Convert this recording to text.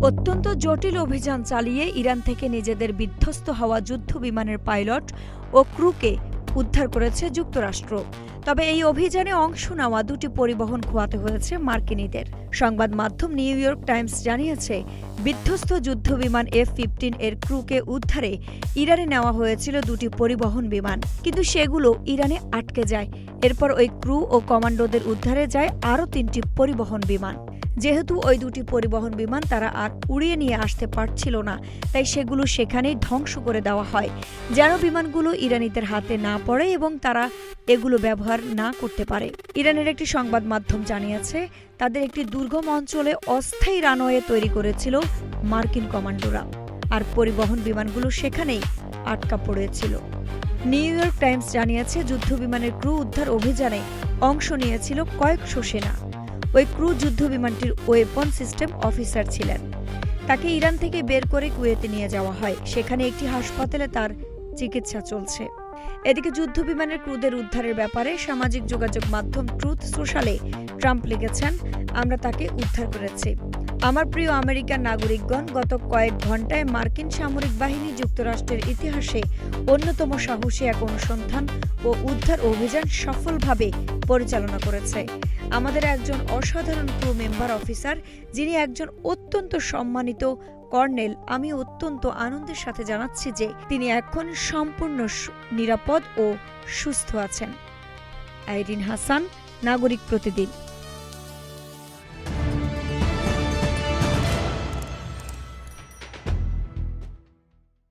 অত্যন্ত জটিল অভিযান চালিয়ে ইরান থেকে নিজেদের বিধ্বস্ত হওয়া যুদ্ধ বিমানের পাইলট ও ক্রুকে উদ্ধার করেছে যুক্তরাষ্ট্র। তবে এই অভিযানে অংশ নেওয়া দুটি পরিবহন খোয়াতে হয়েছে মার্কিনীদের। সংবাদ মাধ্যম নিউ ইয়র্ক টাইমস জানিয়েছে, বিধ্বস্ত যুদ্ধবিমান F-15 এর ক্রুকে উদ্ধারে ইরানে নেওয়া হয়েছিল দুটি পরিবহন বিমান, কিন্তু সেগুলো ইরানে আটকে যায়। এরপর ওই ক্রু ও কমান্ডোদের উদ্ধারে যায় আরও 3টি পরিবহন বিমান। যেহেতু ওই দুটি পরিবহন বিমান তারা আর উড়িয়ে নিয়ে আসতে পারছিল না, তাই সেগুলো সেখানেই ধ্বংস করে দেওয়া হয়, যেন বিমানগুলো ইরানিদের হাতে না পড়ে এবং তারা এগুলো ব্যবহার না করতে পারে। ইরানের একটি সংবাদ মাধ্যম জানিয়েছে, তাদের একটি দুর্গম অঞ্চলে অস্থায়ী রানওয়ে তৈরি করেছিল মার্কিন কমান্ডোরা, আর পরিবহন বিমানগুলো সেখানেই আটকা পড়েছিল। নিউ ইয়র্ক টাইমস জানিয়েছে, যুদ্ধবিমানের ক্রু উদ্ধার অভিযানে অংশ নিয়েছিল কয়েকশো সেনা। ওই ক্রু যুদ্ধবিমানটির ওয়েপন সিস্টেম অফিসার ছিলেন। তাকে ইরান থেকে বের করে কুয়েতে নিয়ে যাওয়া হয়। সেখানে একটি হাসপাতালে তার চিকিৎসা চলছে। এদিকে যুদ্ধবিমানের ক্রুদের উদ্ধারের ব্যাপারে সামাজিক যোগাযোগ মাধ্যম ট্রুথ সোশ্যালে ট্রাম্প লিখেছেন, আমরা তাকে উদ্ধার করেছি। আমার প্রিয় আমেরিকান নাগরিকগণ, গত কয়েক ঘণ্টায় মার্কিন সামরিক বাহিনী যুক্তরাষ্ট্রের ইতিহাসে অন্যতম সাহসী এক অনুসন্ধান ও উদ্ধার অভিযান সফলভাবে পরিচালনা করেছে। আমাদের একজন অসাধারণ ক্রু মেম্বার অফিসার, যিনি একজন অত্যন্ত সম্মানিত কর্নেল, আমি অত্যন্ত আনন্দের সাথে জানাচ্ছি যে তিনি এখন সম্পূর্ণ নিরাপদ ও সুস্থ আছেন। আইরিন হাসান, নাগরিক প্রতিদিন।